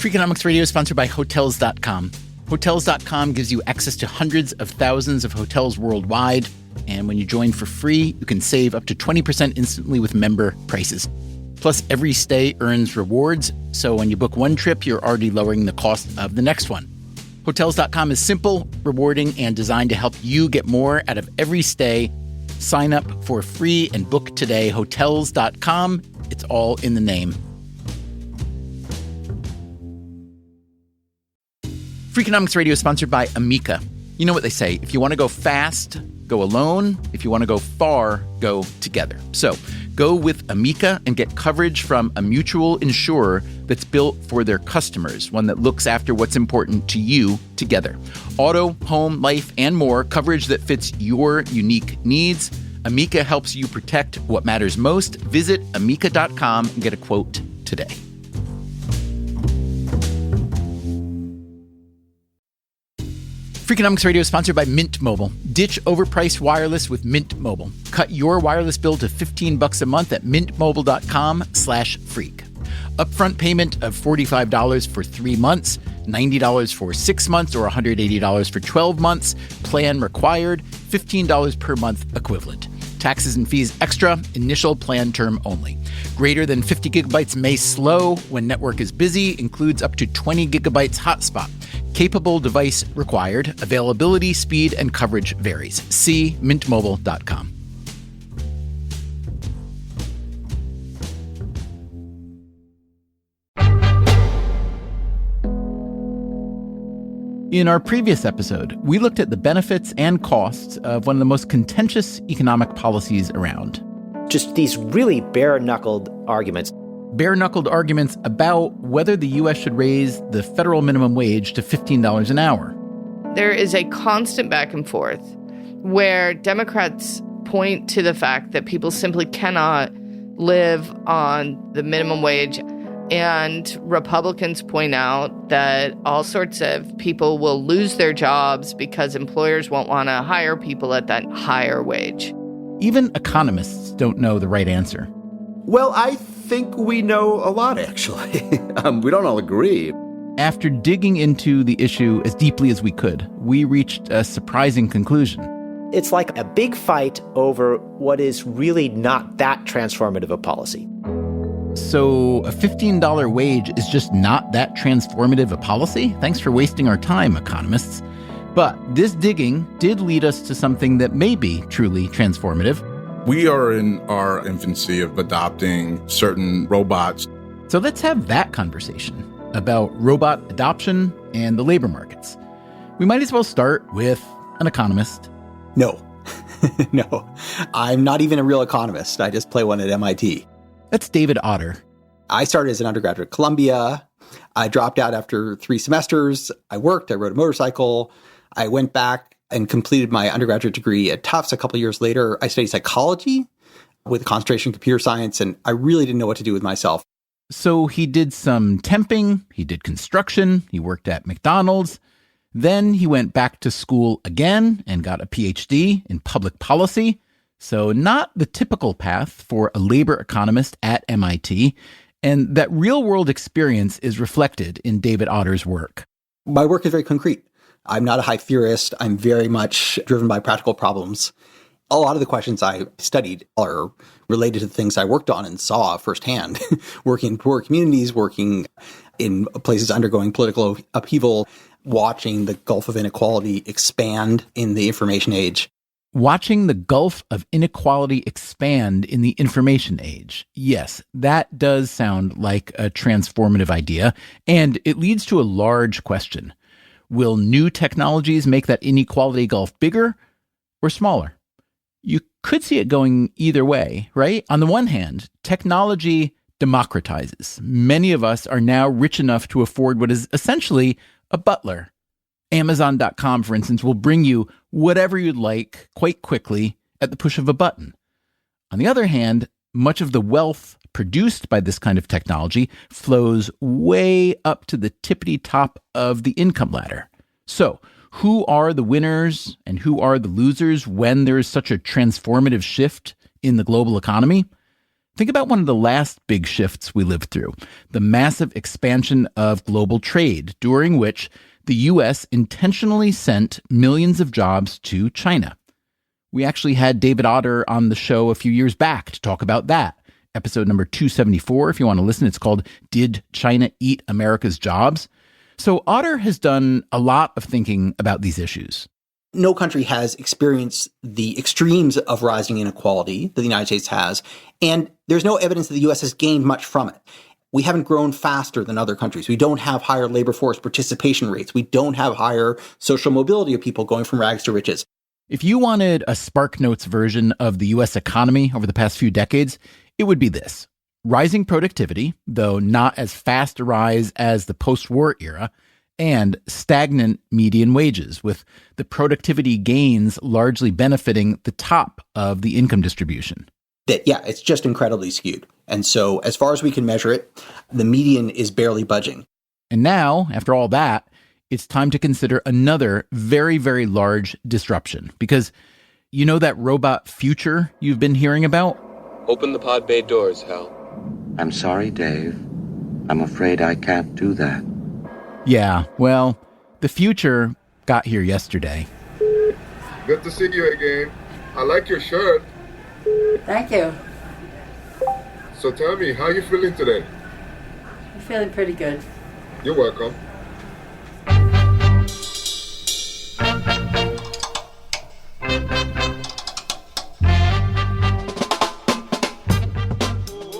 Freakonomics Radio is sponsored by Hotels.com. Hotels.com gives you access to hundreds of thousands of hotels worldwide. And when you join for free, you can save up to 20% instantly with member prices. Plus, every stay earns rewards. So when you book one trip, you're already lowering the cost of the next one. Hotels.com is simple, rewarding, and designed to help you get more out of every stay. Sign up for free and book today. Hotels.com. It's all in the name. Freakonomics Radio is sponsored by Amica. You know what they say, if you want to go fast, go alone. If you want to go far, go together. So go with Amica and get coverage from a mutual insurer that's built for their customers, one that looks after what's important to you together. Auto, home, life, and more, coverage that fits your unique needs. Amica helps you protect what matters most. Visit amica.com and get a quote today. Freakonomics Radio is sponsored by Mint Mobile. Ditch overpriced wireless with Mint Mobile. Cut your wireless bill to $15 a month at mintmobile.com/freak. Upfront payment of $45 for 3 months, $90 for 6 months, or $180 for 12 months. Plan required, $15 per month equivalent. Taxes and fees extra, initial plan term only. Greater than 50 gigabytes may slow when network is busy, includes up to 20 gigabytes hotspot. Capable device required. Availability, speed, and coverage varies. See mintmobile.com. In our previous episode, we looked at the benefits and costs of one of the most contentious economic policies around. Just these really bare-knuckled arguments. Bare-knuckled arguments about whether the U.S. should raise the federal minimum wage to $15 an hour. There is a constant back and forth where Democrats point to the fact that people simply cannot live on the minimum wage, and Republicans point out that all sorts of people will lose their jobs because employers won't want to hire people at that higher wage. Even economists don't know the right answer. Well, I think we know a lot, actually. We don't all agree. After digging into the issue as deeply as we could, we reached a surprising conclusion. It's like a big fight over what is really not that transformative a policy. So a $15 wage is just not that transformative a policy? Thanks for wasting our time, economists. But this digging did lead us to something that may be truly transformative. We are in our infancy of adopting certain robots. So let's have that conversation about robot adoption and the labor markets. We might as well start with an economist. No. No. I'm not even a real economist. I just play one at MIT. That's David Otter. I started as an undergraduate at Columbia. I dropped out after 3 semesters. I worked. I rode a motorcycle. I went back and completed my undergraduate degree at Tufts a couple of years later. I studied psychology with a concentration in computer science, and I really didn't know what to do with myself. So he did some temping, he did construction, he worked at McDonald's. Then he went back to school again and got a PhD in public policy. So not the typical path for a labor economist at MIT. And that real-world experience is reflected in David Otter's work. My work is very concrete. I'm not a high theorist. I'm very much driven by practical problems. A lot of the questions I studied are related to the things I worked on and saw firsthand, working in poor communities, working in places undergoing political upheaval, watching the gulf of inequality expand in the information age. Watching the gulf of inequality expand in the information age. Yes, that does sound like a transformative idea, and it leads to a large question. Will new technologies make that inequality gulf bigger or smaller? You could see it going either way, right? On the one hand, technology democratizes. Many of us are now rich enough to afford what is essentially a butler. Amazon.com, for instance, will bring you whatever you'd like quite quickly at the push of a button. On the other hand, much of the wealth produced by this kind of technology flows way up to the tippity top of the income ladder. So, who are the winners and who are the losers when there is such a transformative shift in the global economy? Think about one of the last big shifts we lived through, the massive expansion of global trade, during which the U.S. intentionally sent millions of jobs to China. We actually had David Otter on the show a few years back to talk about that. Episode number 274, if you want to listen, it's called Did China Eat America's Jobs? So Otter has done a lot of thinking about these issues. No country has experienced the extremes of rising inequality that the United States has, and there's no evidence that the U.S. has gained much from it. We haven't grown faster than other countries. We don't have higher labor force participation rates. We don't have higher social mobility of people going from rags to riches. If you wanted a SparkNotes version of the U.S. economy over the past few decades, it would be this. Rising productivity, though not as fast a rise as the post-war era, and stagnant median wages, with the productivity gains largely benefiting the top of the income distribution. It's just incredibly skewed. And so as far as we can measure it, the median is barely budging. And now, after all that, it's time to consider another very, very large disruption. Because you know that robot future you've been hearing about? Open the pod bay doors, Hal. I'm sorry, Dave. I'm afraid I can't do that. Yeah, well, the future got here yesterday. Good to see you again. I like your shirt. Thank you. So tell me, how you feeling today? I'm feeling pretty good. You're welcome.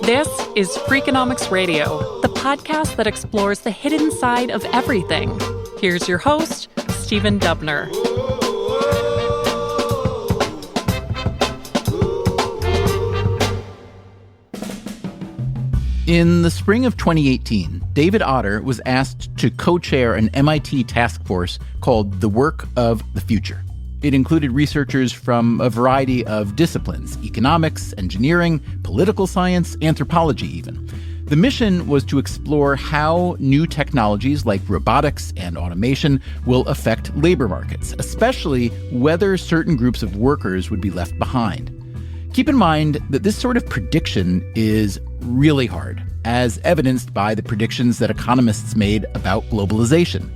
This is Freakonomics Radio, the podcast that explores the hidden side of everything. Here's your host, Stephen Dubner. In the spring of 2018, David Otter was asked to co-chair an MIT task force called The Work of the Future. It included researchers from a variety of disciplines: economics, engineering, political science, anthropology even. The mission was to explore how new technologies like robotics and automation will affect labor markets, especially whether certain groups of workers would be left behind. Keep in mind that this sort of prediction is really hard, as evidenced by the predictions that economists made about globalization.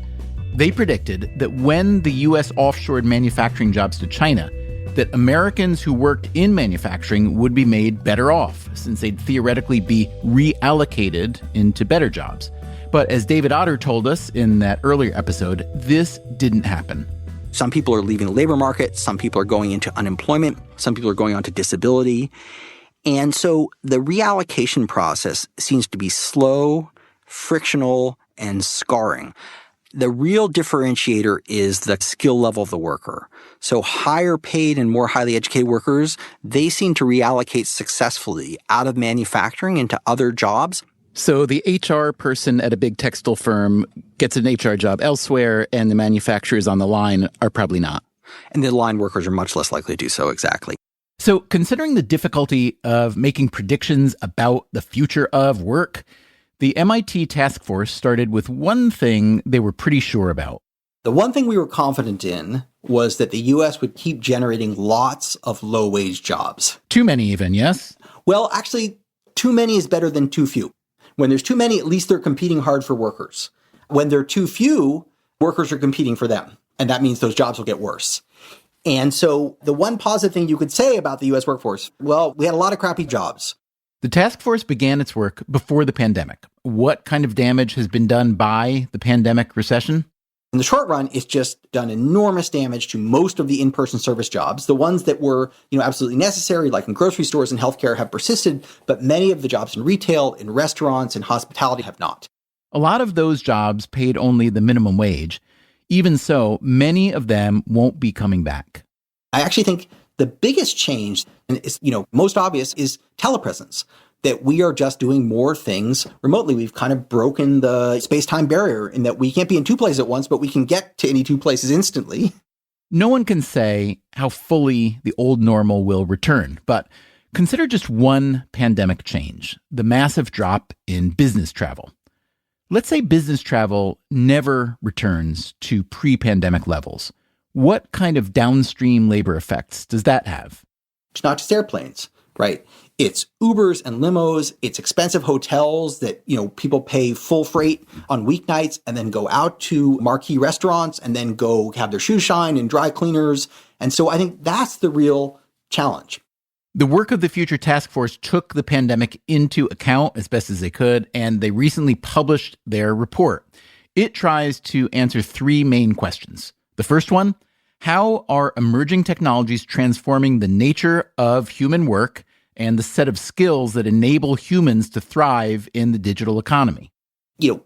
They predicted that when the U.S. offshored manufacturing jobs to China, that Americans who worked in manufacturing would be made better off, since they'd theoretically be reallocated into better jobs. But as David Otter told us in that earlier episode, this didn't happen. Some people are leaving the labor market. Some people are going into unemployment. Some people are going on to disability. And so the reallocation process seems to be slow, frictional, and scarring. The real differentiator is the skill level of the worker. So higher paid and more highly educated workers, they seem to reallocate successfully out of manufacturing into other jobs. So the HR person at a big textile firm gets an HR job elsewhere, and the manufacturers on the line are probably not. And the line workers are much less likely to do so, exactly. So considering the difficulty of making predictions about the future of work, the MIT task force started with one thing they were pretty sure about. The one thing we were confident in was that the U.S. would keep generating lots of low-wage jobs. Too many even, yes? Well, actually, too many is better than too few. When there's too many, at least they're competing hard for workers. When there are too few, workers are competing for them. And that means those jobs will get worse. And so the one positive thing you could say about the U.S. workforce, well, we had a lot of crappy jobs. The task force began its work before the pandemic. What kind of damage has been done by the pandemic recession? In the short run, it's just done enormous damage to most of the in-person service jobs. The ones that were, absolutely necessary, like in grocery stores and healthcare, have persisted, but many of the jobs in retail, in restaurants, and hospitality have not. A lot of those jobs paid only the minimum wage. Even so, many of them won't be coming back. I actually think the biggest change, and it's, most obvious, is telepresence. That we are just doing more things remotely. We've kind of broken the space-time barrier in that we can't be in two places at once, but we can get to any two places instantly. No one can say how fully the old normal will return, but consider just one pandemic change, the massive drop in business travel. Let's say business travel never returns to pre-pandemic levels. What kind of downstream labor effects does that have? It's not just airplanes, right? It's Ubers and limos. It's expensive hotels that, people pay full freight on weeknights and then go out to marquee restaurants and then go have their shoes shine and dry cleaners. And so I think that's the real challenge. The Work of the Future Task Force took the pandemic into account as best as they could, and they recently published their report. It tries to answer three main questions. The first one, how are emerging technologies transforming the nature of human work and the set of skills that enable humans to thrive in the digital economy?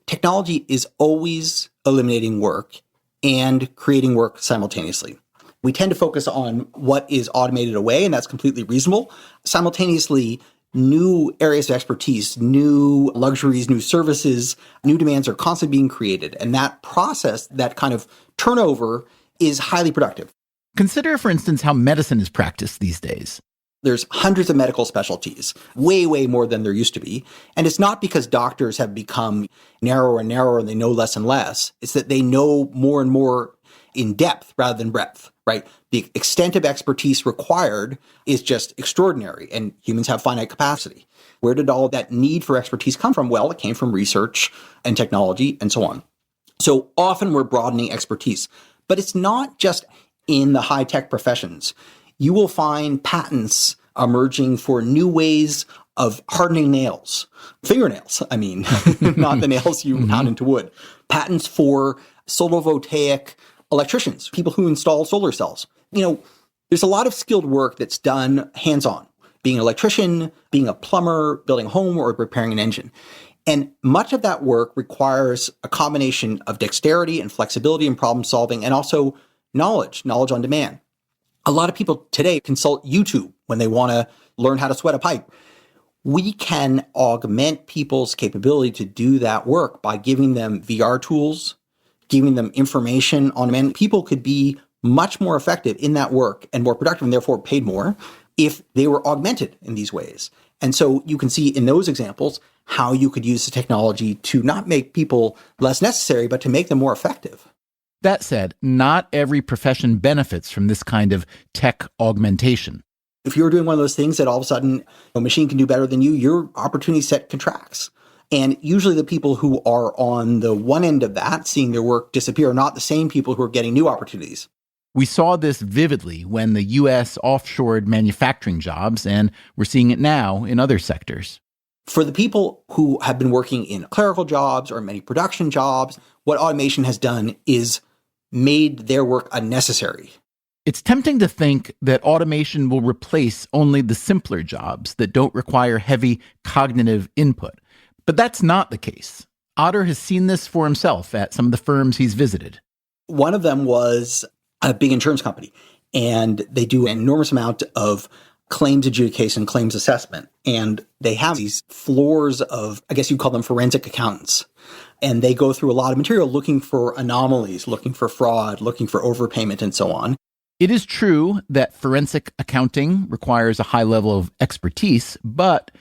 Technology is always eliminating work and creating work simultaneously. We tend to focus on what is automated away, and that's completely reasonable. Simultaneously, new areas of expertise, new luxuries, new services, new demands are constantly being created. And that process, that kind of turnover, is highly productive. Consider, for instance, how medicine is practiced these days. There's hundreds of medical specialties, way, way more than there used to be. And it's not because doctors have become narrower and narrower and they know less and less. It's that they know more and more in depth rather than breadth, right? The extent of expertise required is just extraordinary, and humans have finite capacity. Where did all that need for expertise come from? Well, it came from research and technology and so on. So often we're broadening expertise, but it's not just in the high-tech professions. You will find patents emerging for new ways of hardening nails, fingernails, not the nails you pound into wood. Patents for photovoltaic electricians, people who install solar cells. There's a lot of skilled work that's done hands-on, being an electrician, being a plumber, building a home, or repairing an engine. And much of that work requires a combination of dexterity and flexibility and problem solving, and also knowledge on demand. A lot of people today consult YouTube when they want to learn how to sweat a pipe. We can augment people's capability to do that work by giving them VR tools, giving them information on demand. People could be much more effective in that work and more productive and therefore paid more if they were augmented in these ways. And so you can see in those examples how you could use the technology to not make people less necessary, but to make them more effective. That said, not every profession benefits from this kind of tech augmentation. If you're doing one of those things that all of a sudden a machine can do better than you, your opportunity set contracts. And usually the people who are on the one end of that, seeing their work disappear, are not the same people who are getting new opportunities. We saw this vividly when the U.S. offshored manufacturing jobs, and we're seeing it now in other sectors. For the people who have been working in clerical jobs or many production jobs, what automation has done is made their work unnecessary. It's tempting to think that automation will replace only the simpler jobs that don't require heavy cognitive input. But that's not the case. Otter has seen this for himself at some of the firms he's visited. One of them was a big insurance company, and they do an enormous amount of claims adjudication, claims assessment. And they have these floors of, I guess you call them forensic accountants. And they go through a lot of material looking for anomalies, looking for fraud, looking for overpayment, and so on. It is true that forensic accounting requires a high level of expertise, but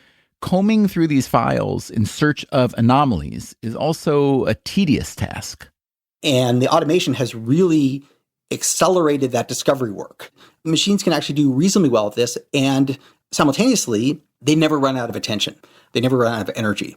combing through these files in search of anomalies is also a tedious task. And the automation has really accelerated that discovery work. Machines can actually do reasonably well at this, and simultaneously, they never run out of attention. They never run out of energy.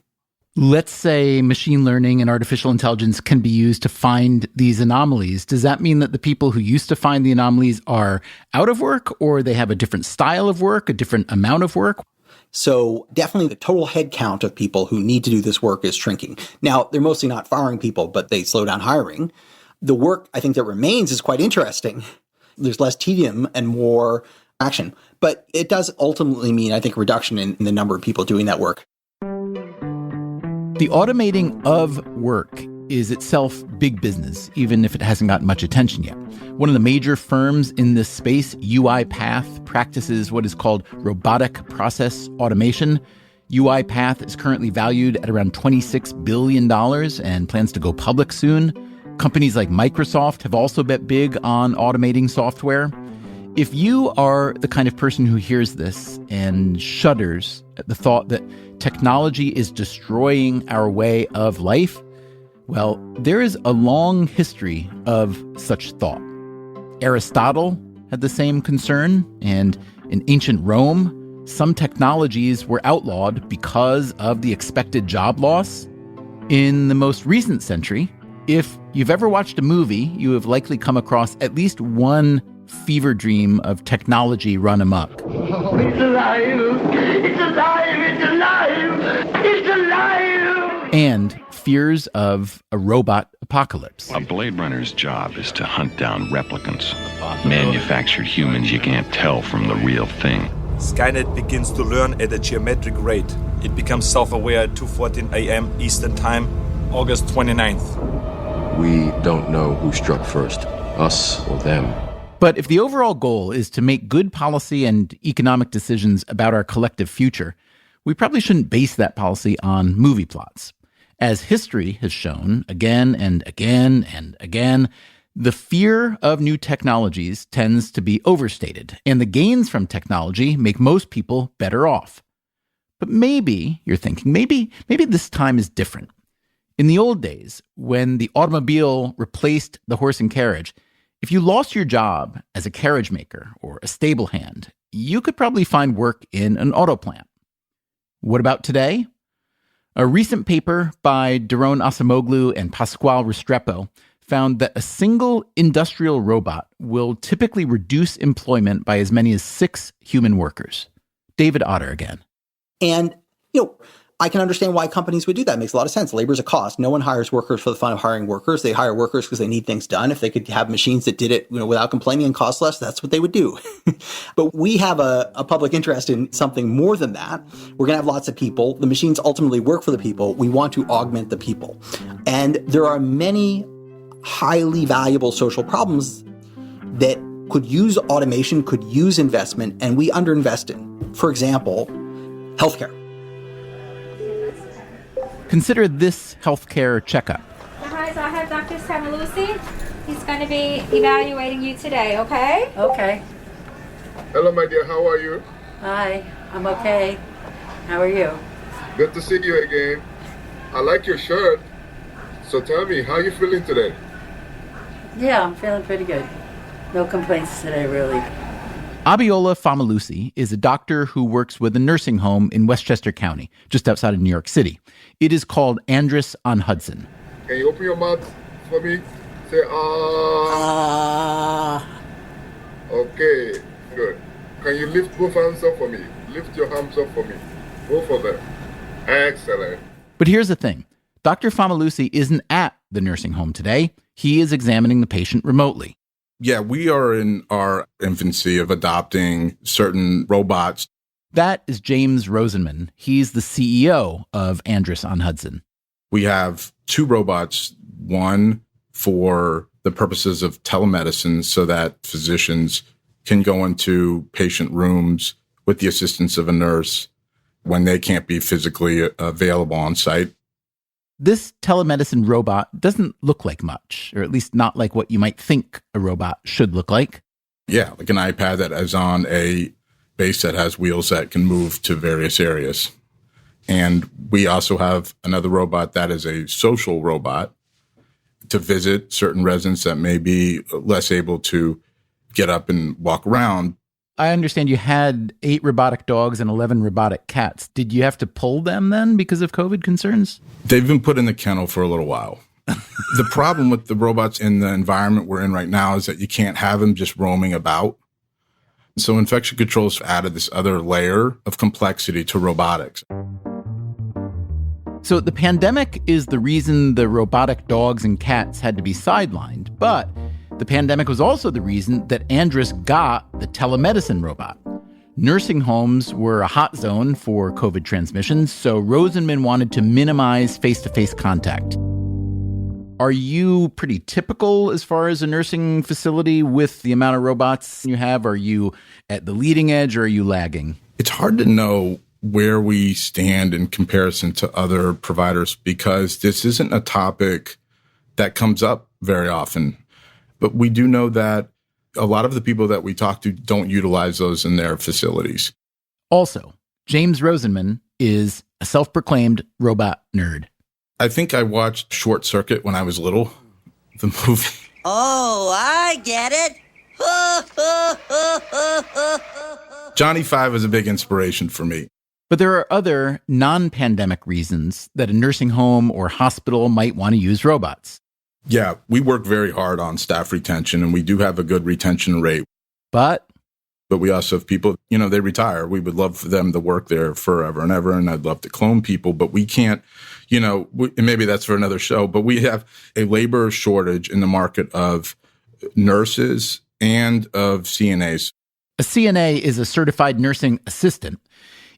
Let's say machine learning and artificial intelligence can be used to find these anomalies. Does that mean that the people who used to find the anomalies are out of work, or they have a different style of work, a different amount of work? So definitely the total head count of people who need to do this work is shrinking. Now, they're mostly not firing people, but they slow down hiring. The work, I think, that remains is quite interesting. There's less tedium and more action. But it does ultimately mean, I think, a reduction in the number of people doing that work. The automating of work is itself big business, even if it hasn't gotten much attention yet. One of the major firms in this space, UiPath, practices what is called robotic process automation. UiPath is currently valued at around $26 billion and plans to go public soon. Companies like Microsoft have also bet big on automating software. If you are the kind of person who hears this and shudders at the thought that technology is destroying our way of life, well, there is a long history of such thought. Aristotle had the same concern, and in ancient Rome, some technologies were outlawed because of the expected job loss. In the most recent century, if you've ever watched a movie, you have likely come across at least one fever dream of technology run amok. Oh, it's alive! It's alive! It's alive! It's alive! And fears of a robot apocalypse. A Blade Runner's job is to hunt down replicants, manufactured humans you can't tell from the real thing. Skynet begins to learn at a geometric rate. It becomes self-aware at 2:14 a.m. Eastern Time, August 29th. We don't know who struck first, us or them. But if the overall goal is to make good policy and economic decisions about our collective future, we probably shouldn't base that policy on movie plots. As history has shown again and again and again, the fear of new technologies tends to be overstated, and the gains from technology make most people better off. But maybe, you're thinking, maybe this time is different. In the old days, when the automobile replaced the horse and carriage, if you lost your job as a carriage maker or a stable hand, you could probably find work in an auto plant. What about today? A recent paper by Daron Acemoglu and Pasquale Restrepo found that a single industrial robot will typically reduce employment by as many as 6 human workers. David Otter again. And, I can understand why companies would do that. It makes a lot of sense. Labor is a cost. No one hires workers for the fun of hiring workers. They hire workers because they need things done. If they could have machines that did it, without complaining and cost less, that's what they would do. But we have a public interest in something more than that. We're going to have lots of people. The machines ultimately work for the people. We want to augment the people. And there are many highly valuable social problems that could use automation, could use investment, and we underinvest in. For example, healthcare. Consider this healthcare checkup. Hi, so I have Dr. Samalusi. He's going to be evaluating you today, okay? Okay. Hello, my dear. How are you? Hi, I'm okay. How are you? Good to see you again. I like your shirt. So tell me, how are you feeling today? Yeah, I'm feeling pretty good. No complaints today, really. Abiola Famalusi is a doctor who works with a nursing home in Westchester County, just outside of New York City. It is called Andrus on Hudson. Can you open your mouth for me? Say, ah. Okay, good. Can you lift both hands up for me? Lift your hands up for me. Both of them. Excellent. But here's the thing. Dr. Famalusi isn't at the nursing home today. He is examining the patient remotely. Yeah, we are in our infancy of adopting certain robots. That is James Rosenman. He's the CEO of Andrus on Hudson. We have 2 robots, one for the purposes of telemedicine so that physicians can go into patient rooms with the assistance of a nurse when they can't be physically available on site. This telemedicine robot doesn't look like much, or at least not like what you might think a robot should look like. Yeah, like an iPad that is on a base that has wheels that can move to various areas. And we also have another robot that is a social robot to visit certain residents that may be less able to get up and walk around. I understand you had 8 robotic dogs and 11 robotic cats. Did you have to pull them then because of COVID concerns? They've been put in the kennel for a little while. The problem with the robots in the environment we're in right now is that you can't have them just roaming about. So infection control's added this other layer of complexity to robotics. So the pandemic is the reason the robotic dogs and cats had to be sidelined, but the pandemic was also the reason that Andrus got the telemedicine robot. Nursing homes were a hot zone for COVID transmissions, so Rosenman wanted to minimize face-to-face contact. Are you pretty typical as far as a nursing facility with the amount of robots you have? Are you at the leading edge or are you lagging? It's hard to know where we stand in comparison to other providers because this isn't a topic that comes up very often. But we do know that a lot of the people that we talk to don't utilize those in their facilities. Also, James Rosenman is a self-proclaimed robot nerd. I think I watched Short Circuit when I was little, the movie. Oh, I get it. Johnny Five is a big inspiration for me. But there are other non-pandemic reasons that a nursing home or hospital might want to use robots. Yeah, we work very hard on staff retention, and we do have a good retention rate. But we also have people, they retire. We would love for them to work there forever and ever, and I'd love to clone people, but we can't, and maybe that's for another show, but we have a labor shortage in the market of nurses and of CNAs. A CNA is a certified nursing assistant.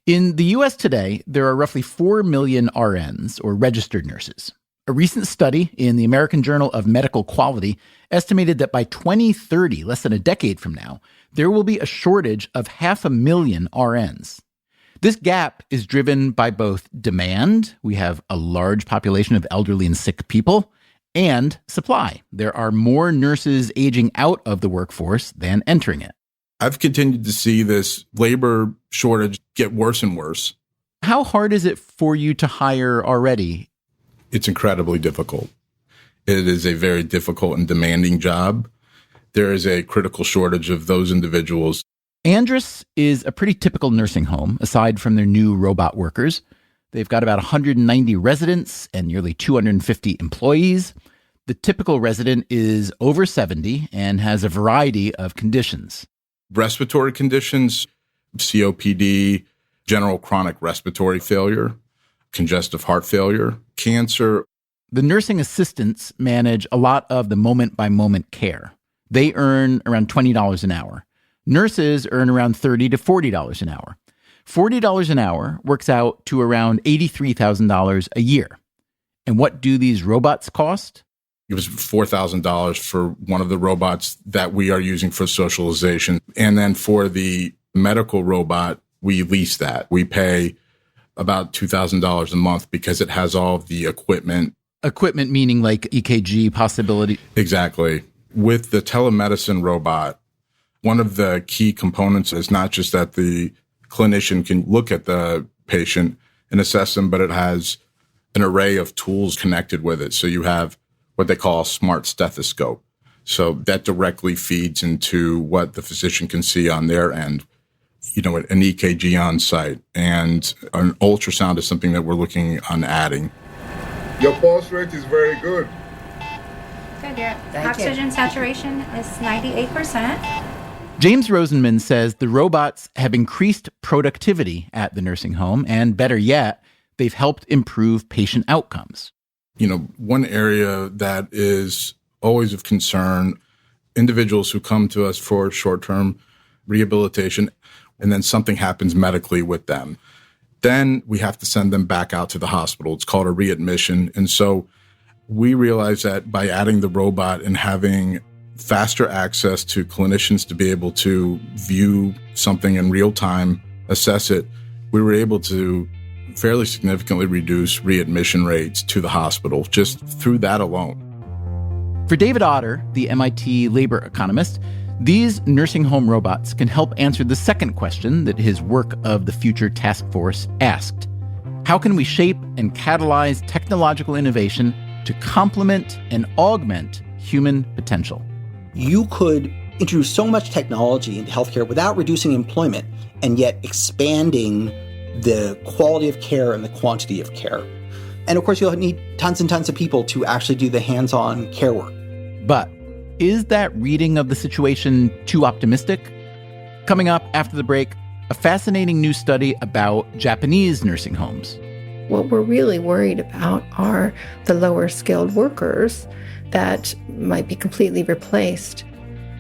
In the U.S. today, there are roughly 4 million RNs, or registered nurses. A recent study in the American Journal of Medical Quality estimated that by 2030, less than a decade from now, there will be a shortage of 500,000 RNs. This gap is driven by both demand, we have a large population of elderly and sick people, and supply. There are more nurses aging out of the workforce than entering it. I've continued to see this labor shortage get worse and worse. How hard is it for you to hire already? It's incredibly difficult. It is a very difficult and demanding job. There is a critical shortage of those individuals. Andrus is a pretty typical nursing home, aside from their new robot workers. They've got about 190 residents and nearly 250 employees. The typical resident is over 70 and has a variety of conditions. Respiratory conditions, COPD, general chronic respiratory failure, congestive heart failure, cancer. The nursing assistants manage a lot of the moment-by-moment care. They earn around $20 an hour. Nurses earn around $30 to $40 an hour. $40 an hour works out to around $83,000 a year. And what do these robots cost? It was $4,000 for one of the robots that we are using for socialization. And then for the medical robot, we lease that. We pay about $2,000 a month because it has all of the equipment. Equipment meaning like EKG possibility? Exactly. With the telemedicine robot, one of the key components is not just that the clinician can look at the patient and assess them, but it has an array of tools connected with it. So you have what they call a smart stethoscope. So that directly feeds into what the physician can see on their end, an EKG on site. And an ultrasound is something that we're looking on adding. Your pulse rate is very good. Good. Your oxygen saturation is 98%. James Rosenman says the robots have increased productivity at the nursing home, and better yet, they've helped improve patient outcomes. One area that is always of concern, individuals who come to us for short-term rehabilitation, and then something happens medically with them. Then we have to send them back out to the hospital. It's called a readmission. And so we realize that by adding the robot and having faster access to clinicians to be able to view something in real time, assess it, we were able to fairly significantly reduce readmission rates to the hospital just through that alone. For David Otter, the MIT labor economist, these nursing home robots can help answer the second question that his Work of the Future task force asked. How can we shape and catalyze technological innovation to complement and augment human potential? You could introduce so much technology into healthcare without reducing employment and yet expanding the quality of care and the quantity of care. And of course, you'll need tons and tons of people to actually do the hands-on care work. But is that reading of the situation too optimistic? Coming up after the break, a fascinating new study about Japanese nursing homes. What we're really worried about are the lower skilled workers that might be completely replaced.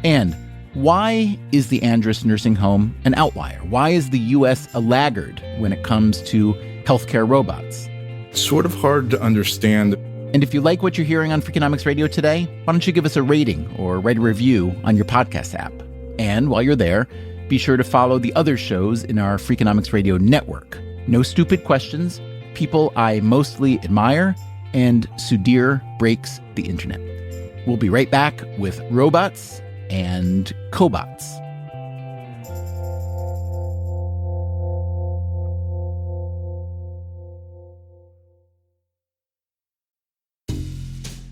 And why is the Andrus nursing home an outlier? Why is the U.S. a laggard when it comes to healthcare robots? It's sort of hard to understand. And if you like what you're hearing on Freakonomics Radio today, why don't you give us a rating or write a review on your podcast app? And while you're there, be sure to follow the other shows in our Freakonomics Radio network. No Stupid Questions, People I Mostly Admire, and Sudhir Breaks the Internet. We'll be right back with robots and cobots.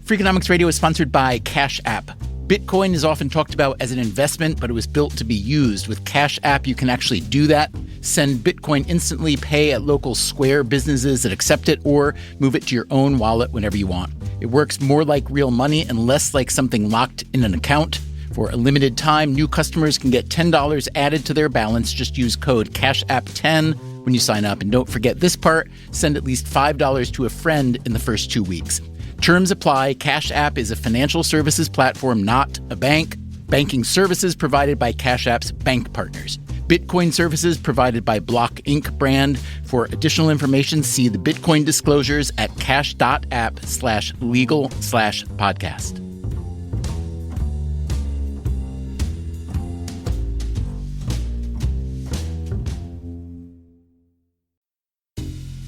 Freakonomics Radio is sponsored by Cash App. Bitcoin is often talked about as an investment, but it was built to be used. With Cash App, you can actually do that. Send Bitcoin instantly, pay at local Square businesses that accept it, or move it to your own wallet whenever you want. It works more like real money and less like something locked in an account. For a limited time, new customers can get $10 added to their balance. Just use code CashApp10 when you sign up. And don't forget this part, send at least $5 to a friend in the first 2 weeks. Terms apply. Cash App is a financial services platform, not a bank. Banking services provided by Cash App's bank partners. Bitcoin services provided by Block Inc. brand. For additional information, see the Bitcoin disclosures at cash.app/legal/podcast.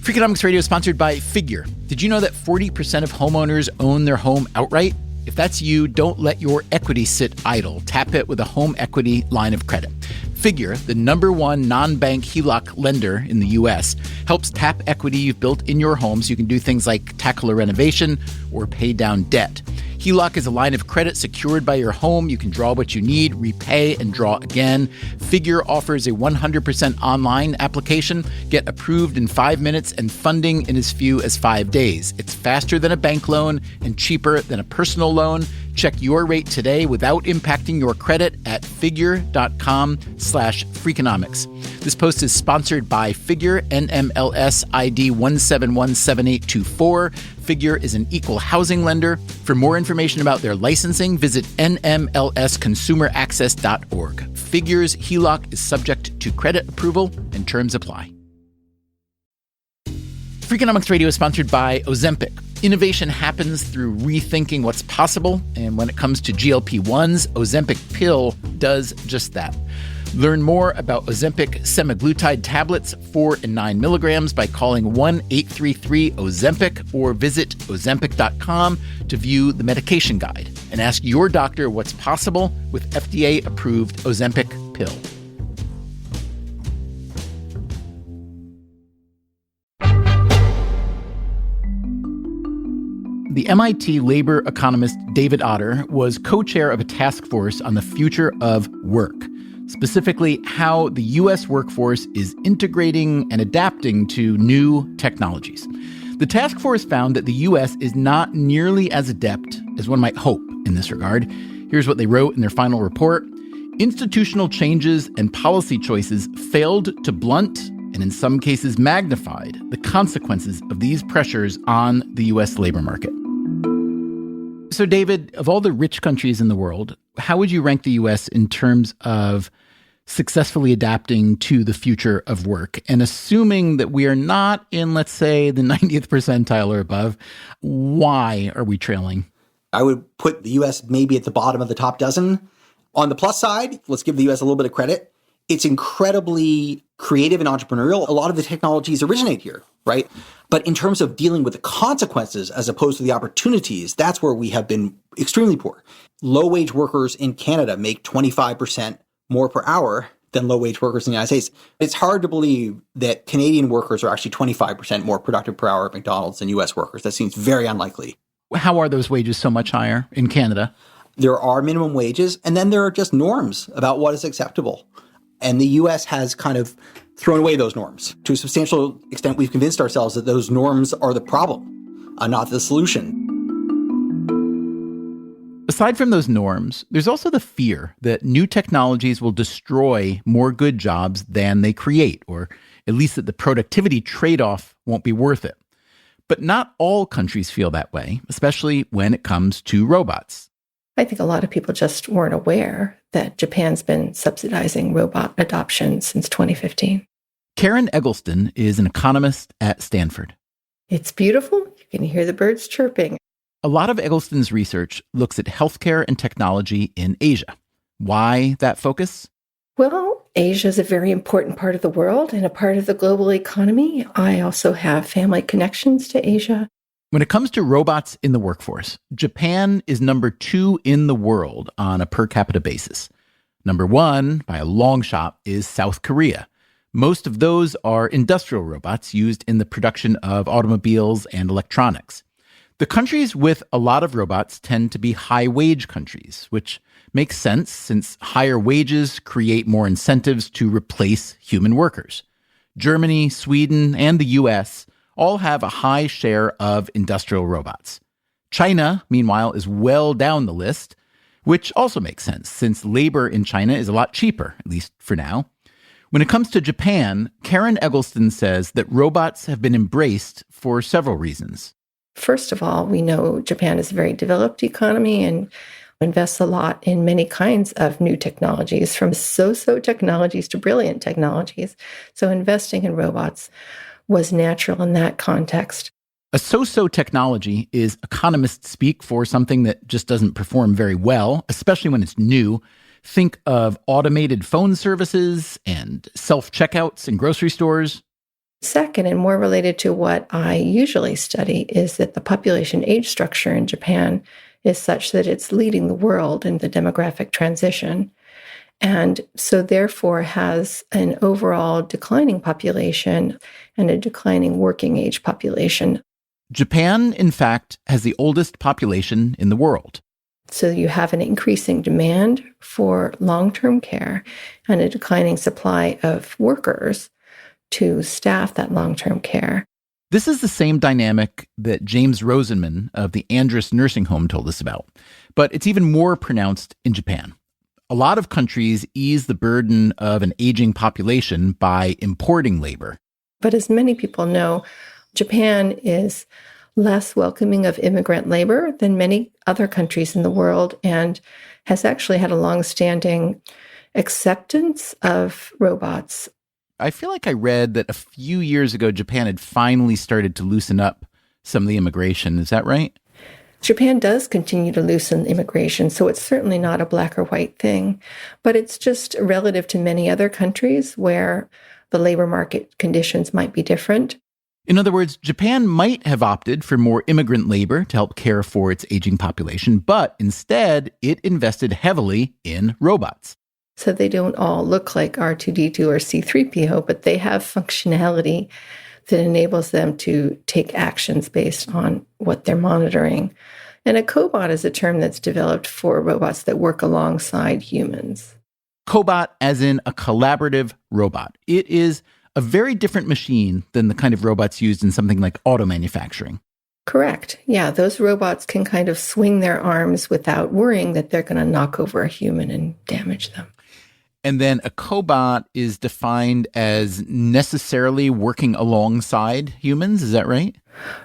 Freakonomics Radio is sponsored by Figure. Did you know that 40% of homeowners own their home outright? If that's you, don't let your equity sit idle. Tap it with a home equity line of credit. Figure, the #1 non-bank HELOC lender in the U.S., helps tap equity you've built in your home so you can do things like tackle a renovation or pay down debt. HELOC is a line of credit secured by your home. You can draw what you need, repay, and draw again. Figure offers a 100% online application. Get approved in 5 minutes and funding in as few as 5 days. It's faster than a bank loan and cheaper than a personal loan. Check your rate today without impacting your credit at figure.com/freakonomics. This post is sponsored by Figure, NMLS ID 1717824. Figure is an equal housing lender. For more information about their licensing, visit nmlsconsumeraccess.org. Figure's HELOC is subject to credit approval and terms apply. Freakonomics Radio is sponsored by Ozempic. Innovation happens through rethinking what's possible, and when it comes to GLP-1s, Ozempic pill does just that. Learn more about Ozempic semaglutide tablets, 4 and 9 milligrams, by calling 1-833-OZEMPIC or visit Ozempic.com to view the medication guide and ask your doctor what's possible with FDA-approved Ozempic pill. The MIT labor economist David Otter was co-chair of a task force on the future of work, specifically how the U.S. workforce is integrating and adapting to new technologies. The task force found that the U.S. is not nearly as adept as one might hope in this regard. Here's what they wrote in their final report. Institutional changes and policy choices failed to blunt and in some cases magnified the consequences of these pressures on the U.S. labor market. So, David, of all the rich countries in the world, how would you rank the U.S. in terms of successfully adapting to the future of work? And assuming that we are not in, let's say, the 90th percentile or above, why are we trailing? I would put the U.S. maybe at the bottom of the top dozen. On the plus side, let's give the U.S. a little bit of credit. It's incredibly creative and entrepreneurial. A lot of the technologies originate here, right? But in terms of dealing with the consequences as opposed to the opportunities, that's where we have been extremely poor. Low-wage workers in Canada make 25% more per hour than low-wage workers in the United States. It's hard to believe that Canadian workers are actually 25% more productive per hour at McDonald's than U.S. workers. That seems very unlikely. How are those wages so much higher in Canada? There are minimum wages, and then there are just norms about what is acceptable. And the U.S. has kind of thrown away those norms. To a substantial extent, we've convinced ourselves that those norms are the problem, not the solution. Aside from those norms, there's also the fear that new technologies will destroy more good jobs than they create, or at least that the productivity trade-off won't be worth it. But not all countries feel that way, especially when it comes to robots. I think a lot of people just weren't aware that Japan's been subsidizing robot adoption since 2015. Karen Eggleston is an economist at Stanford. It's beautiful. You can hear the birds chirping. A lot of Eggleston's research looks at healthcare and technology in Asia. Why that focus? Well, Asia is a very important part of the world and a part of the global economy. I also have family connections to Asia. When it comes to robots in the workforce, Japan is number 2 in the world on a per capita basis. Number 1, by a long shot, is South Korea. Most of those are industrial robots used in the production of automobiles and electronics. The countries with a lot of robots tend to be high-wage countries, which makes sense since higher wages create more incentives to replace human workers. Germany, Sweden, and the US all have a high share of industrial robots. China, meanwhile, is well down the list, which also makes sense since labor in China is a lot cheaper, at least for now. When it comes to Japan, Karen Eggleston says that robots have been embraced for several reasons. First of all, we know Japan is a very developed economy and invests a lot in many kinds of new technologies, from so-so technologies to brilliant technologies. So investing in robots was natural in that context. A so-so technology is economist speak for something that just doesn't perform very well, especially when it's new. Think of automated phone services and self-checkouts in grocery stores. Second, and more related to what I usually study, is that the population age structure in Japan is such that it's leading the world in the demographic transition. And so therefore has an overall declining population and a declining working age population. Japan, in fact, has the oldest population in the world. So you have an increasing demand for long-term care and a declining supply of workers to staff that long-term care. This is the same dynamic that James Rosenman of the Andrus Nursing Home told us about, but it's even more pronounced in Japan. A lot of countries ease the burden of an aging population by importing labor. But as many people know, Japan is less welcoming of immigrant labor than many other countries in the world and has actually had a long-standing acceptance of robots. I feel like I read that a few years ago, Japan had finally started to loosen up some of the immigration. Is that right? Japan does continue to loosen immigration, so it's certainly not a black or white thing. But it's just relative to many other countries where the labor market conditions might be different. In other words, Japan might have opted for more immigrant labor to help care for its aging population, but instead it invested heavily in robots. So they don't all look like R2-D2 or C3PO, but they have functionality that enables them to take actions based on what they're monitoring. And a cobot is a term that's developed for robots that work alongside humans. Cobot as in a collaborative robot. It is a very different machine than the kind of robots used in something like auto manufacturing. Correct. Yeah, those robots can kind of swing their arms without worrying that they're going to knock over a human and damage them. And then a cobot is defined as necessarily working alongside humans. Is that right?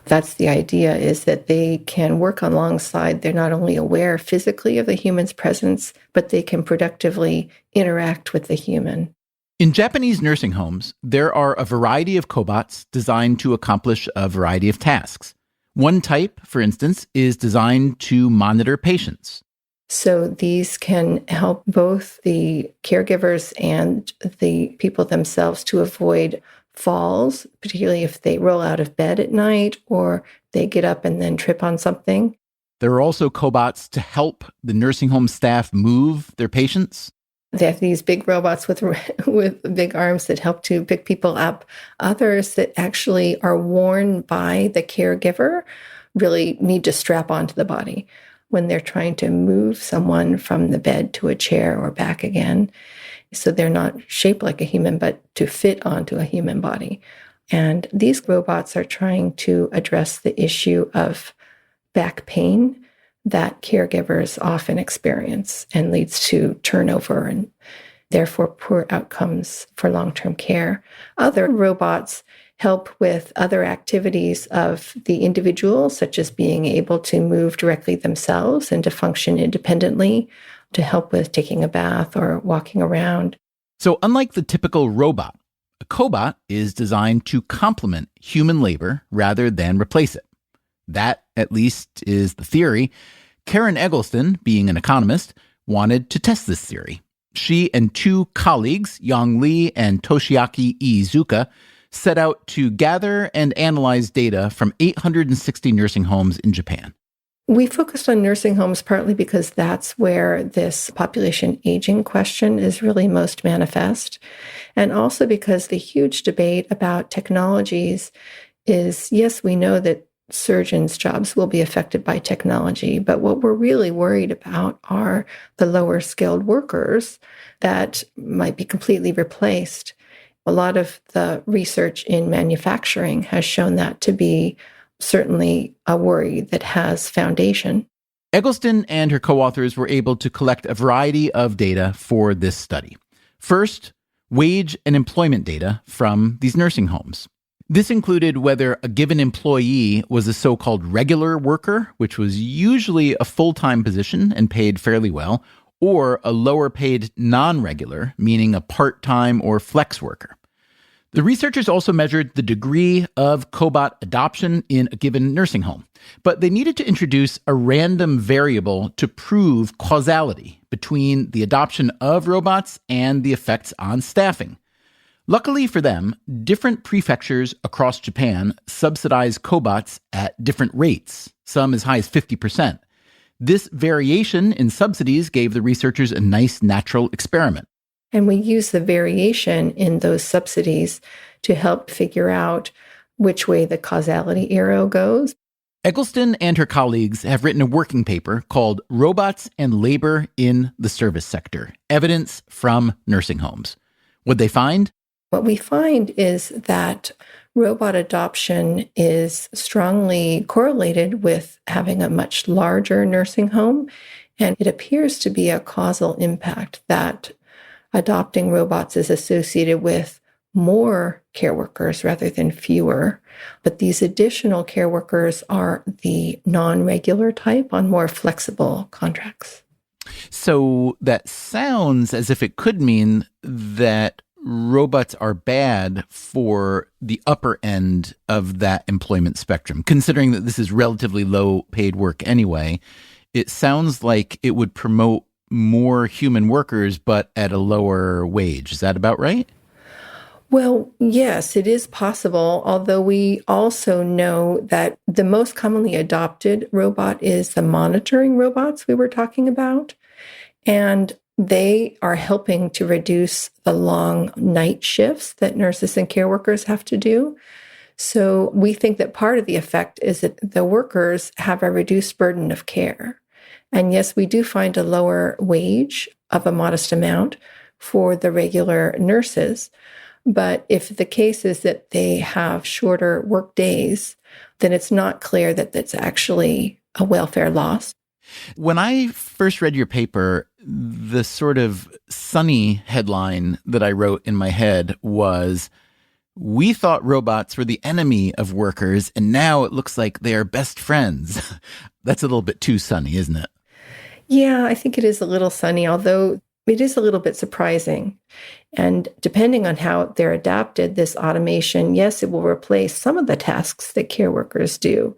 That's the idea, is that they can work alongside. They're not only aware physically of the human's presence, but they can productively interact with the human. In Japanese nursing homes, there are a variety of cobots designed to accomplish a variety of tasks. One type, for instance, is designed to monitor patients. So these can help both the caregivers and the people themselves to avoid falls, particularly if they roll out of bed at night or they get up and then trip on something. There are also cobots to help the nursing home staff move their patients. They have these big robots with big arms that help to pick people up. Others that actually are worn by the caregiver really need to strap onto the body when they're trying to move someone from the bed to a chair or back again. So they're not shaped like a human, but to fit onto a human body. And these robots are trying to address the issue of back pain that caregivers often experience and leads to turnover and therefore poor outcomes for long-term care. Other robots help with other activities of the individual, such as being able to move directly themselves and to function independently, to help with taking a bath or walking around. So unlike the typical robot, a cobot is designed to complement human labor rather than replace it. That, at least, is the theory. Karen Eggleston, being an economist, wanted to test this theory. She and two colleagues, Yang Li and Toshiaki Iizuka, set out to gather and analyze data from 860 nursing homes in Japan. We focused on nursing homes partly because that's where this population aging question is really most manifest, and also because the huge debate about technologies is, yes, we know that surgeons' jobs will be affected by technology. But what we're really worried about are the lower skilled workers that might be completely replaced. A lot of the research in manufacturing has shown that to be certainly a worry that has foundation. Eggleston and her co-authors were able to collect a variety of data for this study. First, wage and employment data from these nursing homes. This included whether a given employee was a so-called regular worker, which was usually a full-time position and paid fairly well, or a lower-paid non-regular, meaning a part-time or flex worker. The researchers also measured the degree of cobot adoption in a given nursing home, but they needed to introduce a random variable to prove causality between the adoption of robots and the effects on staffing. Luckily for them, different prefectures across Japan subsidize cobots at different rates, some as high as 50%. This variation in subsidies gave the researchers a nice natural experiment. And we use the variation in those subsidies to help figure out which way the causality arrow goes. Eggleston and her colleagues have written a working paper called Robots and Labor in the Service Sector, Evidence from Nursing Homes. What'd they find? What we find is that robot adoption is strongly correlated with having a much larger nursing home, and it appears to be a causal impact that adopting robots is associated with more care workers rather than fewer. But these additional care workers are the non-regular type on more flexible contracts. So that sounds as if it could mean that robots are bad for the upper end of that employment spectrum. Considering that this is relatively low paid work anyway, it sounds like it would promote more human workers, but at a lower wage. Is that about right? Well, yes, it is possible, although we also know that the most commonly adopted robot is the monitoring robots we were talking about. And they are helping to reduce the long night shifts that nurses and care workers have to do. So we think that part of the effect is that the workers have a reduced burden of care. And yes, we do find a lower wage of a modest amount for the regular nurses. But if the case is that they have shorter work days, then it's not clear that that's actually a welfare loss. When I first read your paper, the sort of sunny headline that I wrote in my head was, "We thought robots were the enemy of workers, and now it looks like they are best friends." That's a little bit too sunny, isn't it? Yeah, I think it is a little sunny, although it is a little bit surprising. And depending on how they're adapted, this automation, yes, it will replace some of the tasks that care workers do.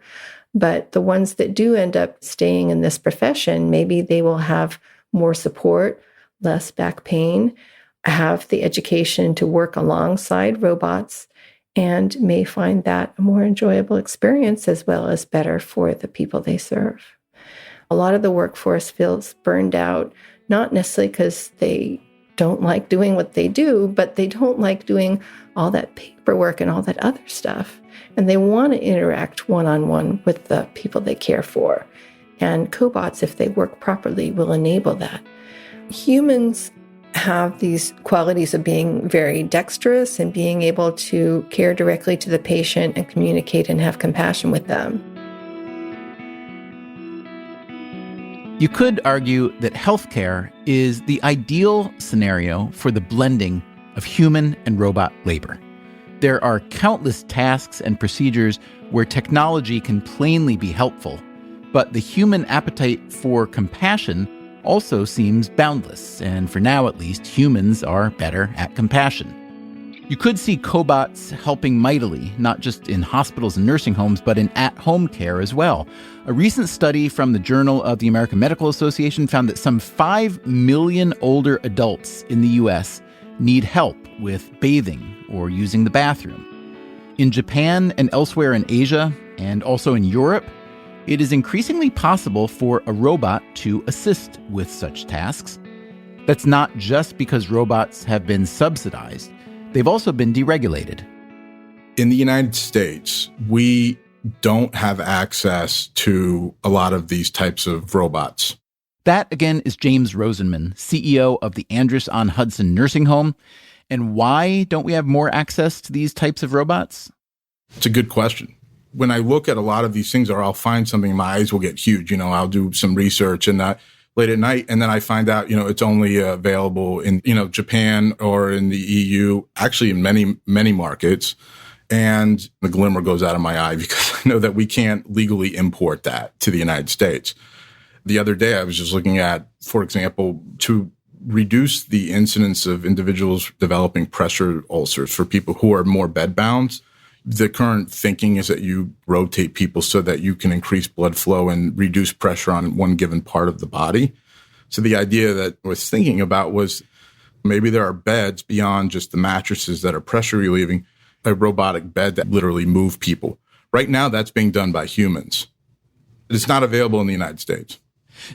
But the ones that do end up staying in this profession, maybe they will have more support, less back pain, have the education to work alongside robots, and may find that a more enjoyable experience as well as better for the people they serve. A lot of the workforce feels burned out, not necessarily because they don't like doing what they do, but they don't like doing all that paperwork and all that other stuff. And they want to interact one-on-one with the people they care for. And cobots, if they work properly, will enable that. Humans have these qualities of being very dexterous and being able to care directly to the patient and communicate and have compassion with them. You could argue that healthcare is the ideal scenario for the blending of human and robot labor. There are countless tasks and procedures where technology can plainly be helpful, but the human appetite for compassion also seems boundless, and for now at least, humans are better at compassion. You could see cobots helping mightily, not just in hospitals and nursing homes, but in at-home care as well. A recent study from the Journal of the American Medical Association found that some 5 million older adults in the U.S. need help with bathing or using the bathroom. In Japan and elsewhere in Asia, and also in Europe, it is increasingly possible for a robot to assist with such tasks. That's not just because robots have been subsidized. They've also been deregulated. In the United States, we don't have access to a lot of these types of robots. That, again, is James Rosenman, CEO of the Andros-on-Hudson Nursing Home. And why don't we have more access to these types of robots? It's a good question. When I look at a lot of these things, or I'll find something, my eyes will get huge. I'll do some research and late at night, and then I find out, it's only available in, Japan or in the EU, actually in many, many markets. And the glimmer goes out of my eye because I know that we can't legally import that to the United States. The other day, I was just looking at, for example, to reduce the incidence of individuals developing pressure ulcers for people who are more bedbound. The current thinking is that you rotate people so that you can increase blood flow and reduce pressure on one given part of the body. So the idea that I was thinking about was maybe there are beds beyond just the mattresses that are pressure relieving, a robotic bed that literally move people. Right now, that's being done by humans. It's not available in the United States.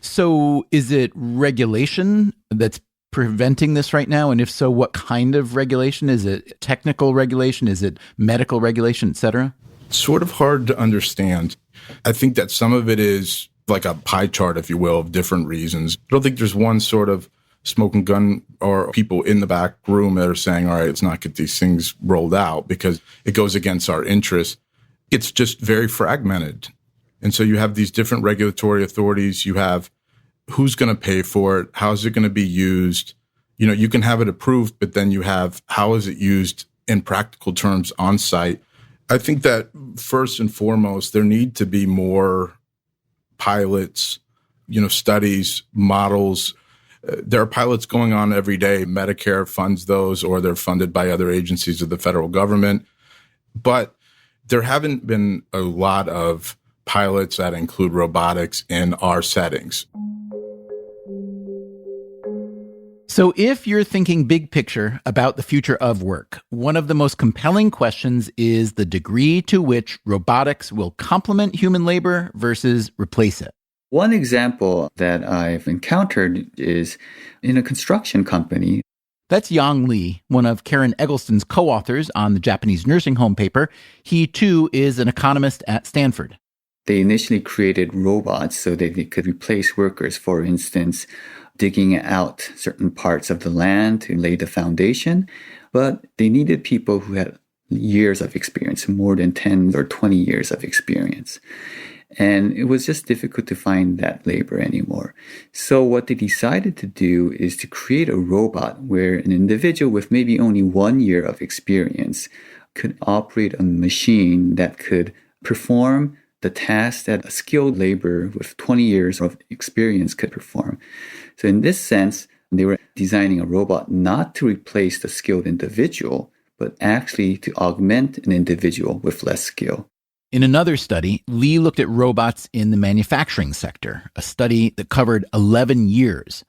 So is it regulation that's preventing this right now? And if so, what kind of regulation? Is it technical regulation? Is it medical regulation, et cetera? Sort of hard to understand. I think that some of it is like a pie chart, if you will, of different reasons. I don't think there's one sort of smoking gun or people in the back room that are saying, all right, let's not get these things rolled out because it goes against our interests. It's just very fragmented. And so you have these different regulatory authorities. You have who's going to pay for it? How is it going to be used? You can have it approved, but then you have how is it used in practical terms on site? I think that first and foremost, there need to be more pilots, studies, models. There are pilots going on every day. Medicare funds those, or they're funded by other agencies of the federal government. But there haven't been a lot of pilots that include robotics in our settings. So if you're thinking big picture about the future of work, one of the most compelling questions is the degree to which robotics will complement human labor versus replace it. One example that I've encountered is in a construction company. That's Yang Li, one of Karen Eggleston's co-authors on the Japanese nursing home paper. He, too, is an economist at Stanford. They initially created robots so that they could replace workers, for instance, digging out certain parts of the land to lay the foundation. But they needed people who had years of experience, more than 10 or 20 years of experience. And it was just difficult to find that labor anymore. So what they decided to do is to create a robot where an individual with maybe only 1 year of experience could operate a machine that could perform the task that a skilled laborer with 20 years of experience could perform. So in this sense, they were designing a robot not to replace the skilled individual, but actually to augment an individual with less skill. In another study, Lee looked at robots in the manufacturing sector, a study that covered 11 years.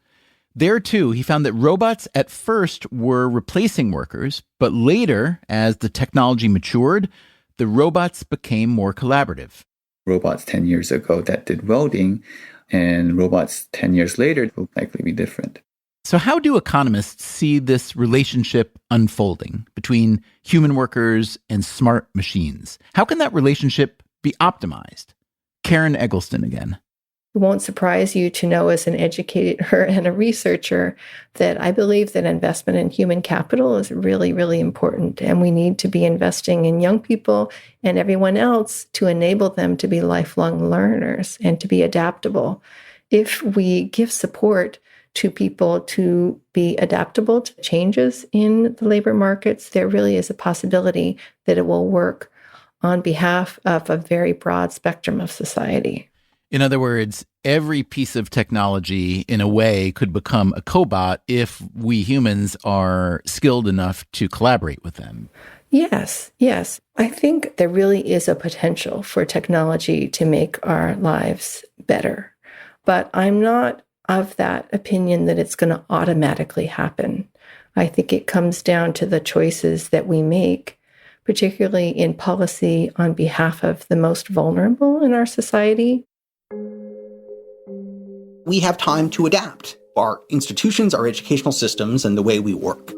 There, too, he found that robots at first were replacing workers, but later, as the technology matured, the robots became more collaborative. Robots 10 years ago that did welding, and robots 10 years later will likely be different. So how do economists see this relationship unfolding between human workers and smart machines? How can that relationship be optimized? Karen Eggleston again. It won't surprise you to know, as an educator and a researcher, that I believe that investment in human capital is really, really important. And we need to be investing in young people and everyone else to enable them to be lifelong learners and to be adaptable. If we give support to people to be adaptable to changes in the labor markets, there really is a possibility that it will work on behalf of a very broad spectrum of society. In other words, every piece of technology, in a way, could become a cobot if we humans are skilled enough to collaborate with them. Yes. I think there really is a potential for technology to make our lives better. But I'm not of that opinion that it's going to automatically happen. I think it comes down to the choices that we make, particularly in policy on behalf of the most vulnerable in our society. We have time to adapt our institutions, our educational systems, and the way we work.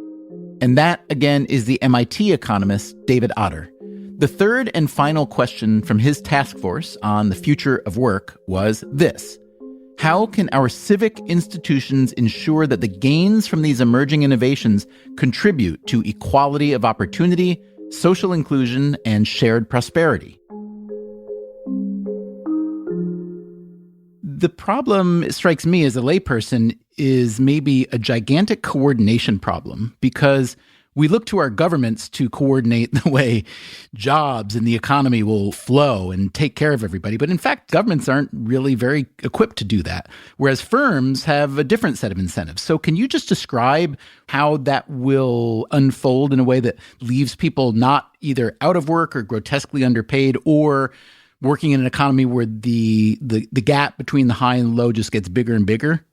And that, again, is the MIT economist David Otter. The third and final question from his task force on the future of work was this: how can our civic institutions ensure that the gains from these emerging innovations contribute to equality of opportunity, social inclusion, and shared prosperity? The problem, it strikes me as a layperson, is maybe a gigantic coordination problem, because we look to our governments to coordinate the way jobs and the economy will flow and take care of everybody. But in fact, governments aren't really very equipped to do that, whereas firms have a different set of incentives. So can you just describe how that will unfold in a way that leaves people not either out of work or grotesquely underpaid, or working in an economy where the gap between the high and low just gets bigger and bigger?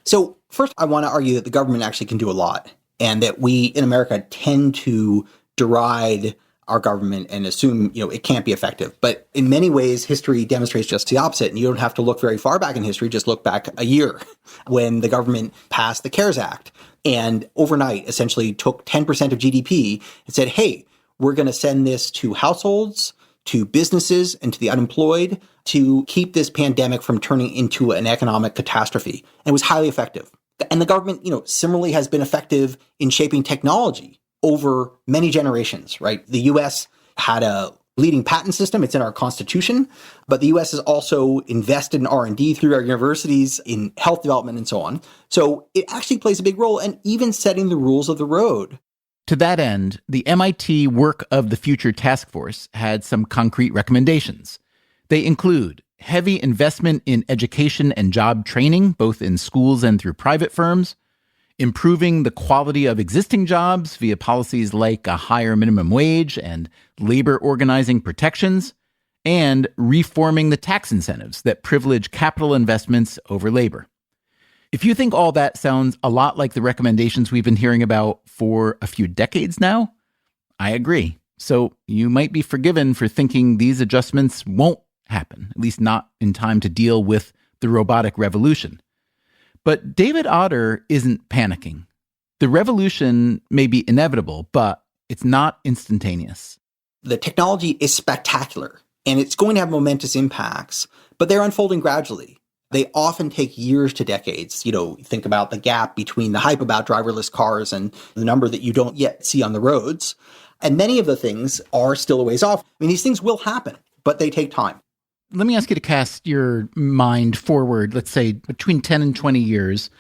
So first, I want to argue that the government actually can do a lot, and that we in America tend to deride our government and assume, it can't be effective. But in many ways, history demonstrates just the opposite. And you don't have to look very far back in history. Just look back a year when the government passed the CARES Act and overnight essentially took 10% of GDP and said, hey, we're going to send this to households, to businesses, and to the unemployed to keep this pandemic from turning into an economic catastrophe. And it was highly effective. And the government, similarly has been effective in shaping technology over many generations, right? The U.S. had a leading patent system. It's in our Constitution. But the U.S. has also invested in R&D through our universities, in health development, and so on. So it actually plays a big role, and even setting the rules of the road. To that end, the MIT Work of the Future Task Force had some concrete recommendations. They include heavy investment in education and job training, both in schools and through private firms, improving the quality of existing jobs via policies like a higher minimum wage and labor organizing protections, and reforming the tax incentives that privilege capital investments over labor. If you think all that sounds a lot like the recommendations we've been hearing about for a few decades now, I agree. So you might be forgiven for thinking these adjustments won't happen, at least not in time to deal with the robotic revolution. But David Otter isn't panicking. The revolution may be inevitable, but it's not instantaneous. The technology is spectacular, and it's going to have momentous impacts, but they're unfolding gradually. They often take years to decades. Think about the gap between the hype about driverless cars and the number that you don't yet see on the roads. And many of the things are still a ways off. These things will happen, but they take time. Let me ask you to cast your mind forward, let's say between 10 and 20 years.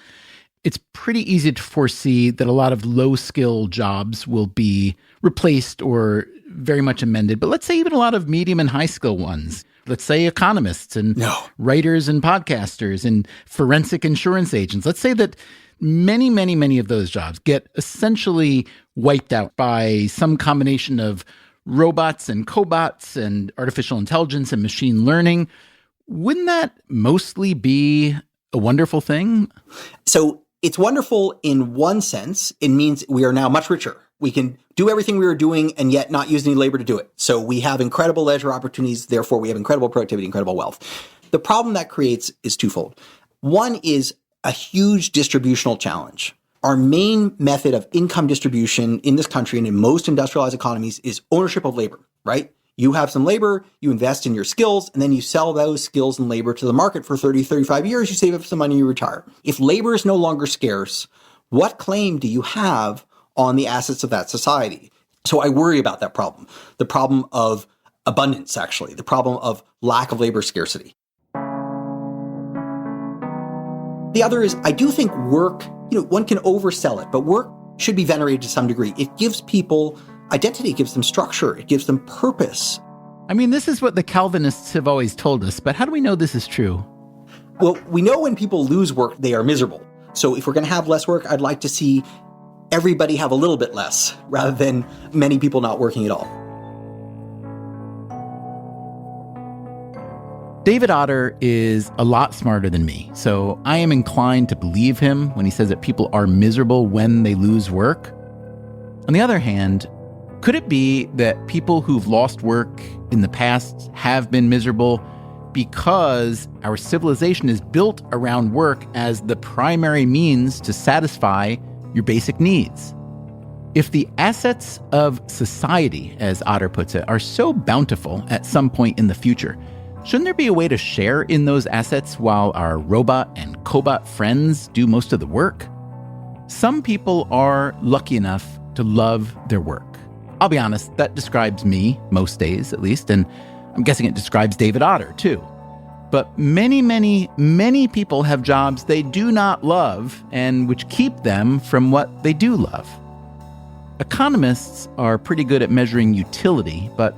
It's pretty easy to foresee that a lot of low-skill jobs will be replaced or very much amended. But let's say even a lot of medium and high-skill ones. Let's say economists and writers and podcasters and forensic insurance agents. Let's say that many, many, many of those jobs get essentially wiped out by some combination of robots and cobots and artificial intelligence and machine learning. Wouldn't that mostly be a wonderful thing? So it's wonderful in one sense. It means we are now much richer. We can do everything we were doing and yet not use any labor to do it. So we have incredible leisure opportunities. Therefore, we have incredible productivity, incredible wealth. The problem that creates is twofold. One is a huge distributional challenge. Our main method of income distribution in this country and in most industrialized economies is ownership of labor, right? You have some labor, you invest in your skills, and then you sell those skills and labor to the market for 30, 35 years, you save up some money, you retire. If labor is no longer scarce, what claim do you have on the assets of that society? So I worry about that problem. The problem of abundance, actually, the problem of lack of labor scarcity. The other is, I do think work, one can oversell it, but work should be venerated to some degree. It gives people identity, it gives them structure, it gives them purpose. This is what the Calvinists have always told us, but how do we know this is true? Well, we know when people lose work, they are miserable. So if we're going to have less work, I'd like to see everybody have a little bit less rather than many people not working at all. David Otter is a lot smarter than me, so I am inclined to believe him when he says that people are miserable when they lose work. On the other hand, could it be that people who've lost work in the past have been miserable because our civilization is built around work as the primary means to satisfy your basic needs? If the assets of society, as Otter puts it, are so bountiful at some point in the future, shouldn't there be a way to share in those assets while our robot and cobot friends do most of the work? Some people are lucky enough to love their work. I'll be honest, that describes me, most days at least, and I'm guessing it describes David Otter too. But many, many, many people have jobs they do not love and which keep them from what they do love. Economists are pretty good at measuring utility, but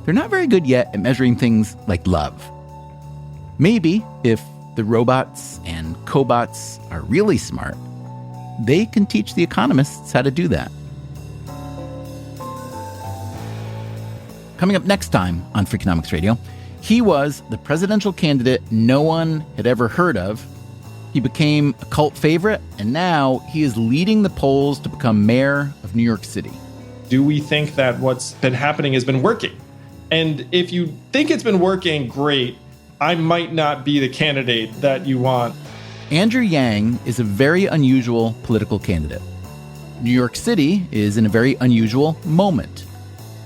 they're not very good yet at measuring things like love. Maybe if the robots and cobots are really smart, they can teach the economists how to do that. Coming up next time on Freakonomics Radio, he was the presidential candidate no one had ever heard of. He became a cult favorite, and now he is leading the polls to become mayor of New York City. Do we think that what's been happening has been working? And if you think it's been working, great. I might not be the candidate that you want. Andrew Yang is a very unusual political candidate. New York City is in a very unusual moment.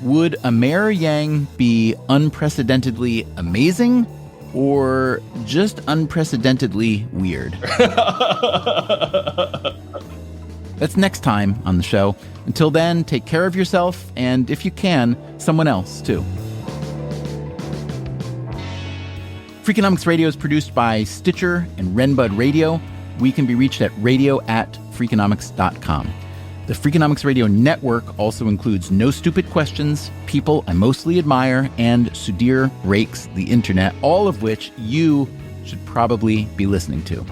Would a Mayor Yang be unprecedentedly amazing or just unprecedentedly weird? That's next time on the show. Until then, take care of yourself and, if you can, someone else too. Freakonomics Radio is produced by Stitcher and Renbud Radio. We can be reached at radio@freakonomics.com. The Freakonomics Radio Network also includes No Stupid Questions, People I Mostly Admire, and Sudhir Rakes the Internet, all of which you should probably be listening to.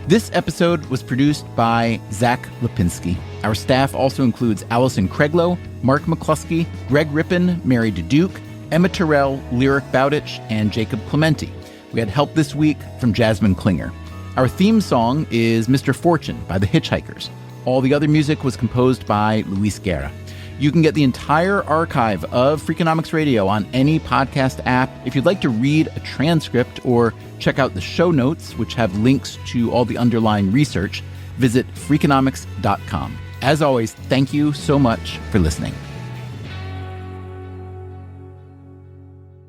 This episode was produced by Zach Lipinski. Our staff also includes Allison Craiglow, Mark McCluskey, Greg Rippin, Mary DeDuke, Emma Terrell, Lyric Bowditch, and Jacob Clementi. We had help this week from Jasmine Klinger. Our theme song is Mr. Fortune by the Hitchhikers. All the other music was composed by Luis Guerra. You can get the entire archive of Freakonomics Radio on any podcast app. If you'd like to read a transcript or check out the show notes, which have links to all the underlying research, visit Freakonomics.com. As always, thank you so much for listening.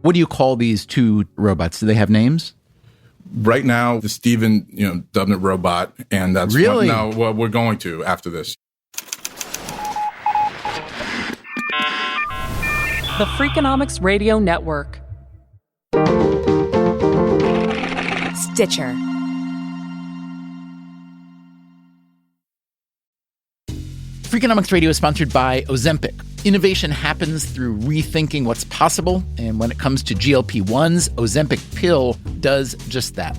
What do you call these two robots? Do they have names? Right now, the Steven, dubbed it robot, and that's really what we're going to after this. The Freakonomics Radio Network. Stitcher. Freakonomics Radio is sponsored by Ozempic. Innovation happens through rethinking what's possible, and when it comes to GLP-1s, Ozempic pill does just that.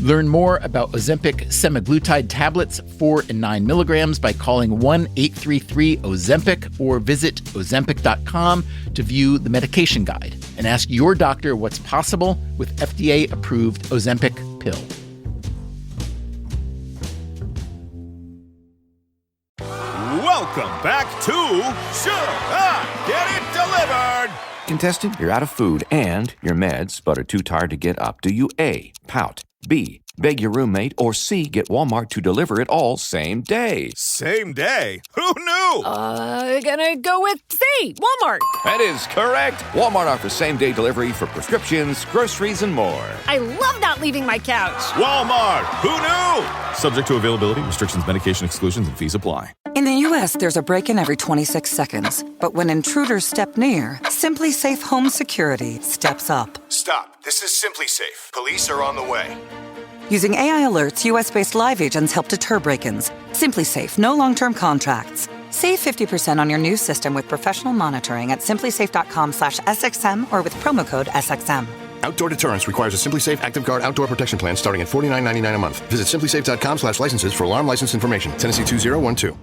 Learn more about Ozempic semaglutide tablets, 4 and 9 milligrams, by calling 1-833-OZEMPIC or visit Ozempic.com to view the medication guide and ask your doctor what's possible with FDA-approved Ozempic pill. Welcome back to Should I Get It Delivered? Contestant, you're out of food and your meds, but are too tired to get up. Do you A, pout, B, beg your roommate, or C, get Walmart to deliver it all same day? Same day? Who knew? Gonna go with C, Walmart. That is correct. Walmart offers same-day delivery for prescriptions, groceries, and more. I love not leaving my couch. Walmart. Who knew? Subject to availability, restrictions, medication exclusions, and fees apply. In the U.S., there's a break-in every 26 seconds. But when intruders step near, Simply Safe Home Security steps up. Stop. This is Simply Safe. Police are on the way. Using AI alerts, U.S.-based live agents help deter break-ins. Simply Safe, no long-term contracts. Save 50% on your new system with professional monitoring at simplysafe.com/SXM or with promo code SXM. Outdoor deterrence requires a Simply Safe Active Guard outdoor protection plan starting at $49.99 a month. Visit simplysafe.com/licenses for alarm license information. Tennessee 2012.